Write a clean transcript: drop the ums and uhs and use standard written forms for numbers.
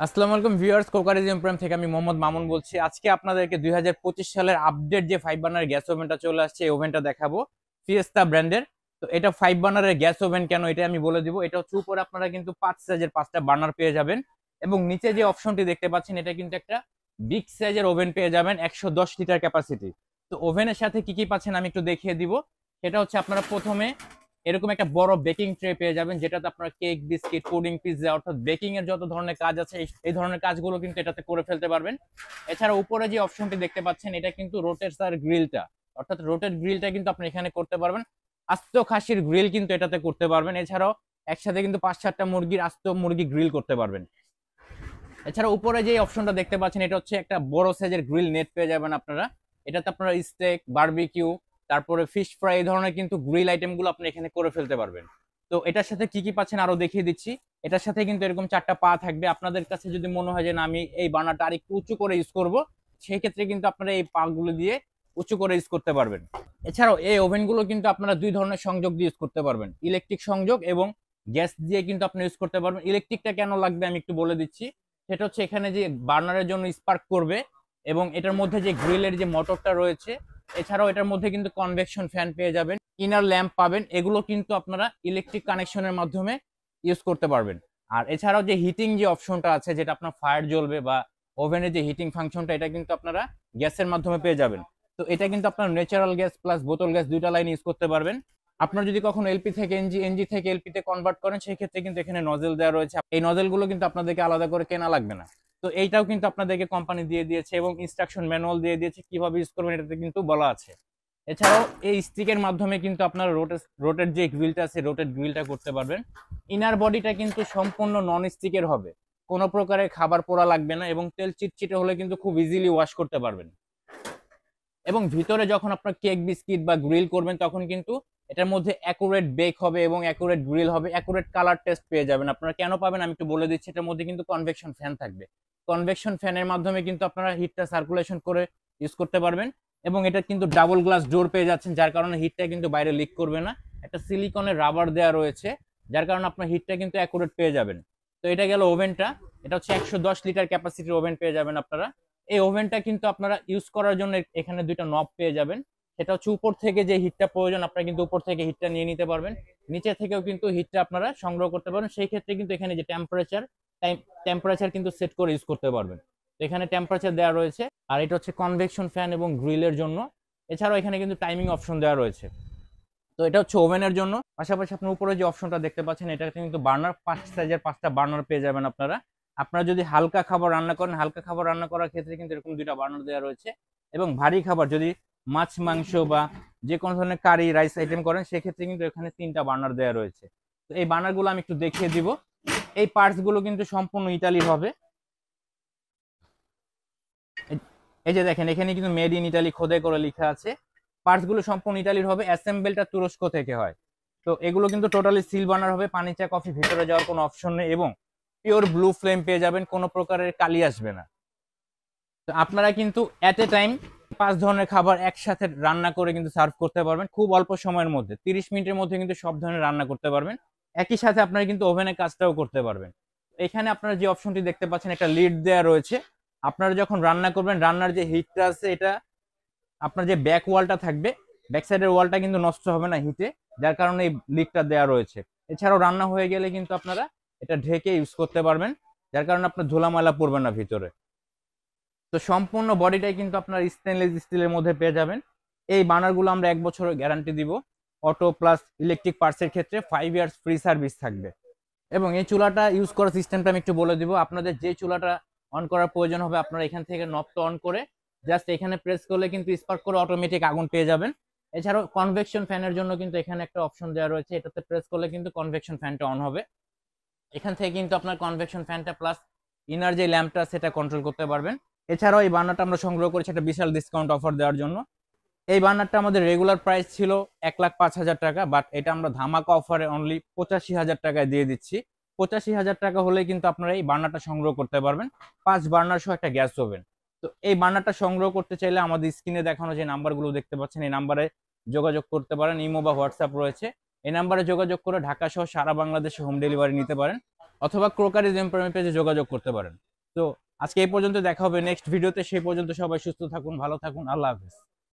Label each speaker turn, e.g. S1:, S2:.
S1: আসসালামু আলাইকুম viewers, crockeries এমপ্রাইম থেকে আমি মোহাম্মদ মামুন বলছি। আজকে আপনাদেরকে 2025 সালের আপডেট যে 5 বার্নার গ্যাস ওভেনটা চলে আসছে, এই ওভেনটা দেখাবো ফিয়েস্তা ব্র্যান্ডের। তো এটা 5 বার্নারের গ্যাস ওভেন কেন, এটা আমি বলে দিব। এটা হচ্ছে উপরে আপনারা কিন্তু 5 সাইজের 5টা বার্নার পেয়ে যাবেন, এবং নিচে যে অপশনটি দেখতে পাচ্ছেন এটা কিন্তু একটা বিগ সাইজের ওভেন পেয়ে যাবেন, 110 লিটার ক্যাপাসিটি। তো ওভেনের সাথে কি কি পাচ্ছেন আমি একটু দেখিয়ে দিব। সেটা হচ্ছে আপনারা প্রথমে এরকম একটা বড় বেকিং ট্রে পেয়ে যাবেন, যেটাতে আপনারা কেক, বিস্কিট, পুডিং, পিৎজা অর্থাৎ বেকিং এর যত ধরনের কাজ আছে এই ধরনের কাজগুলো কিন্তু এটাতে করে ফেলতে পারবেন। এছাড়া উপরে যে অপশনটি দেখতে পাচ্ছেন এটা কিন্তু রোটেটর গ্রিলটা, অর্থাৎ রোটেট গ্রিলটা কিন্তু আপনি এখানে করতে পারবেন। আস্ত খাসির গ্রিল কিন্তু এটাতে করতে পারবেন। এছাড়াও একসাথে কিন্তু 5-7টা মুরগির আস্ত মুরগি গ্রিল করতে পারবেন। এছাড়া উপরে যে অপশনটা দেখতে পাচ্ছেন এটা হচ্ছে একটা বড় সাইজের গ্রিল নেট পেয়ে যাবেন আপনারা। এটাতে আপনারা স্টেক, বারবিকিউ, তারপরে ফিশ ফ্রাই, এই ধরনের কিন্তু গ্রিল আইটেম গুলো আপনি এখানে করে ফেলতে পারবেন। তো এটার সাথে কি কি পাচ্ছেন আরো দেখিয়ে দিচ্ছি। এটার সাথে কিন্তু এরকম 4টা পা থাকবে। আপনাদের কাছে যদি মনে হয় যে না আমি এই বার্নারটা আর একটু উঁচু করে ইউজ করব, সেই ক্ষেত্রে কিন্তু আপনারা এই পা গুলো দিয়ে উঁচু করে ইউজ করতে পারবেন। এছাড়াও এই ওভেন গুলো কিন্তু আপনারা দুই ধরনের সংযোগ দিয়ে ইউজ করতে পারবেন, ইলেকট্রিক সংযোগ এবং গ্যাস দিয়ে কিন্তু আপনি ইউজ করতে পারবেন। ইলেকট্রিকটা কেন লাগবে আমি একটু বলে দিচ্ছি। সেটা হচ্ছে এখানে যে বার্নারের জন্য স্পার্ক করবে, এবং এটার মধ্যে যে গ্রিলের যে মোটরটা রয়েছে, এছাড়াও এটার মধ্যে কিন্তু কনভেকশন ফ্যান পেয়ে যাবেন, ইনার ল্যাম্প পাবেন। এগুলো কিন্তু আপনারা ইলেকট্রিক কানেকশনের মাধ্যমে ইউজ করতে পারবেন। আর এছাড়াও যে হিটিং যে অপশনটা আছে, যেটা আপনার ফায়ার জ্বলবে বা ওভেনের যে হিটিং ফাংশনটা, এটা কিন্তু আপনারা গ্যাসের মাধ্যমে পেয়ে যাবেন। তো এটা কিন্তু আপনার ন্যাচারাল গ্যাস প্লাস বোতল গ্যাস দুইটা লাইন ইউজ করতে পারবেন। আপনার যদি কখনো এলপি থেকে এনজি, এনজি থেকে এলপি তে কনভার্ট করেন, সেই ক্ষেত্রে কিন্তু এখানে নজেল দেওয়া রয়েছে। এই নজেল গুলো কিন্তু আপনাদেরকে আলাদা করে কেনা লাগবে না। তো এইটাও কিন্তু আপনাদেরকে কোম্পানি দিয়ে দিয়েছে, এবং ইনস্ট্রাকশন ম্যানুয়াল দিয়ে দিয়েছে কিভাবে ইউজ করবেন, এটাতে কিন্তু বলা আছে। এছাড়াও এই স্টিকের মাধ্যমে কিন্তু আপনারা রোটেট যে গ্রিলটা আছে, রোটেট গ্রিলটা করতে পারবেন। ইনার বডিটা কিন্তু সম্পূর্ণ নন স্টিকের হবে, কোনো প্রকারের খাবার পোড়া লাগবে না, এবং তেল চিটচিটে হলে কিন্তু খুব ইজিলি ওয়াশ করতে পারবেন। এবং ভিতরে যখন আপনার কেক, বিস্কিট বা গ্রিল করবেন, তখন কিন্তু এটার মধ্যে অ্যাকুরেট বেক হবে এবং অ্যাকুরেট গ্রিল হবে, অ্যাকুরেট কালার টেস্ট পেয়ে যাবেন। আপনারা কেন পাবেন আমি একটু বলে দিচ্ছি। এটার মধ্যে কিন্তু কনভেকশন ফ্যান থাকবে। কনভেকশন ফ্যানের মাধ্যমে কিন্তু আপনারা হিটটা সার্কুলেশন করে ইউজ করতে পারবেন। এবং এটা কিন্তু ডাবল গ্লাস ডোর পেয়ে যাচ্ছেন, যার কারণে হিটটা কিন্তু বাইরে লিক করবে না। একটা সিলিকনের রাবার দেওয়া রয়েছে, যার কারণে আপনার হিটটা কিন্তু অ্যাকুরেট পেয়ে যাবেন। তো এটা গেল ওভেনটা। এটা হচ্ছে 110 লিটার ক্যাপাসিটির ওভেন পেয়ে যাবেন আপনারা। এই ওভেনটা কিন্তু আপনারা ইউজ করার জন্য এখানে দুইটা নব পেয়ে যাবেন। সেটা হচ্ছে উপর থেকে যে হিটটা প্রয়োজন, আপনারা কিন্তু উপর থেকে হিটটা নিয়ে নিতে পারবেন। নিচে থেকেও কিন্তু হিটটা আপনারা সংগ্রহ করতে পারবেন। সেই ক্ষেত্রে কিন্তু এখানে যে টেম্পারেচার কিন্তু সেট করে ইউজ করতে পারবেন। তো এখানে টেম্পারেচার দেওয়া রয়েছে। আর এটা হচ্ছে কনভেকশন ফ্যান এবং গ্রিলের জন্য। এছাড়াও এখানে কিন্তু টাইমিং অপশন দেওয়া রয়েছে। তো এটা হচ্ছে ওভেনের জন্য। পাশাপাশি আপনার উপরে যে অপশনটা দেখতে পাচ্ছেন, এটাতে কিন্তু বার্নার 5 সাইজের 5টা বার্নার পেয়ে যাবেন আপনারা। আপনারা যদি হালকা খাবার রান্না করেন, হালকা খাবার রান্না করার ক্ষেত্রে কিন্তু এরকম দুইটা বার্নার দেওয়া রয়েছে। এবং ভারী খাবার যদি মাছ, মাংস বা যে কোনো ধরনের কারি, রাইস আইটেম করেন, সেক্ষেত্রে কিন্তু এখানে 3টা বার্নার দেওয়া রয়েছে। তো এই বার্নার গুলো আমি একটু দেখিয়ে দিব। এই পার্টস গুলো কিন্তু সম্পূর্ণ ইতালির হবে। এই যে দেখেন, এখানে কিন্তু মেড ইন ইটালি খোদাই করে লেখা আছে। পার্টস গুলো সম্পূর্ণ ইতালির হবে, অ্যাসেম্বলটা তুরস্ক থেকে হয়। তো এগুলো কিন্তু টোটালি সিল বার্নার হবে, পানি চা কফি ভিতরে যাওয়ার কোনো অপশন নেই, এবং পিওর ব্লু ফ্লেম পেয়ে যাবেন, কোনো প্রকারের কালি আসবে না। তো আপনারা কিন্তু এট এ টাইম 5 ধরনের খাবার একসাথে রান্না করে কিন্তু সার্ভ করতে পারবেন খুব অল্প সময়ের মধ্যে। 30 মিনিটের মধ্যে কিন্তু সব ধরনের রান্না করতে পারবেন। একই সাথে আপনারা কিন্তু ওভেনের কাজটাও করতে পারবেন। এখানে আপনারা যে অপশনটি দেখতে পাচ্ছেন, একটা লিড দেওয়া রয়েছে। আপনারা যখন রান্না করবেন, রান্নার যে হিটটা আছে, এটা আপনার যে ব্যাক ওয়ালটা থাকবে, ব্যাক সাইডের ওয়ালটা কিন্তু নষ্ট হবে না হিটে, যার কারণে এই লিডটা দেওয়া রয়েছে। এছাড়াও রান্না হয়ে গেলে কিন্তু আপনারা এটা ঢেকে ইউজ করতে পারবেন, যার কারণে আপনার ধুলা ময়লা পড়বে না ভিতরে। তো সম্পূর্ণ বডিটাই কিন্তু আপনার স্টেনলেস স্টিলের মধ্যে পেয়ে যাবেন। এই বার্নারগুলো আমরা 1 বছরের গ্যারান্টি দিব। অটো প্লাস ইলেকট্রিক পার্টসের ক্ষেত্রে 5 ইয়ার্স ফ্রি সার্ভিস থাকবে। এবং এই চুলাটা ইউজ করার সিস্টেমটা আমি একটু বলে দিব। আপনাদের যে চুলাটা অন করার প্রয়োজন হবে, আপনারা এখান থেকে নবটা অন করে জাস্ট এখানে প্রেস করলে কিন্তু স্পার্ক করে অটোমেটিক আগুন পেয়ে যাবেন। এছাড়াও কনভেকশন ফ্যানের জন্য কিন্তু এখানে একটা অপশন দেওয়া রয়েছে, এটাতে প্রেস করলে কিন্তু কনভেকশন ফ্যানটা অন হবে। এখান থেকে কিন্তু আপনার কনভেকশন ফ্যানটা প্লাস ইনার যে ল্যাম্পটা সেটা কন্ট্রোল করতে পারবেন। এছাড়াও এই বার্নারটা আমরা সংগ্রহ করেছি একটা বিশাল ডিসকাউন্ট অফার দেওয়ার জন্য। এই বার্নারটা আমাদের রেগুলার প্রাইস ছিল 1,05,000 টাকা, বাট এটা আমরা ধামাকা অফারে অনলি 85,000 টাকায় দিয়ে দিচ্ছি। 85,000 টাকা হলে কিন্তু আপনারা এই বার্নারটা সংগ্রহ করতে পারবেন, 5 বার্নার সহ একটা গ্যাস ওভেন। তো এই বার্নারটা সংগ্রহ করতে চাইলে আমাদের স্ক্রিনে দেখানো যে নাম্বারগুলো দেখতে পাচ্ছেন, এই নাম্বারে যোগাযোগ করতে পারেন। ইমো বা হোয়াটসঅ্যাপ রয়েছে, এই নাম্বারে যোগাযোগ করে ঢাকা সহ সারা বাংলাদেশে হোম ডেলিভারি নিতে পারেন, অথবা ক্রোকারিজ এমপ্লয়মেন্ট পেজে যোগাযোগ করতে পারেন। তো আজকে এই পর্যন্ত, দেখা হবে নেক্সট ভিডিওতে। সেই পর্যন্ত সবাই সুস্থ থাকুন, ভালো থাকুন, আল্লাহ হাফেজ।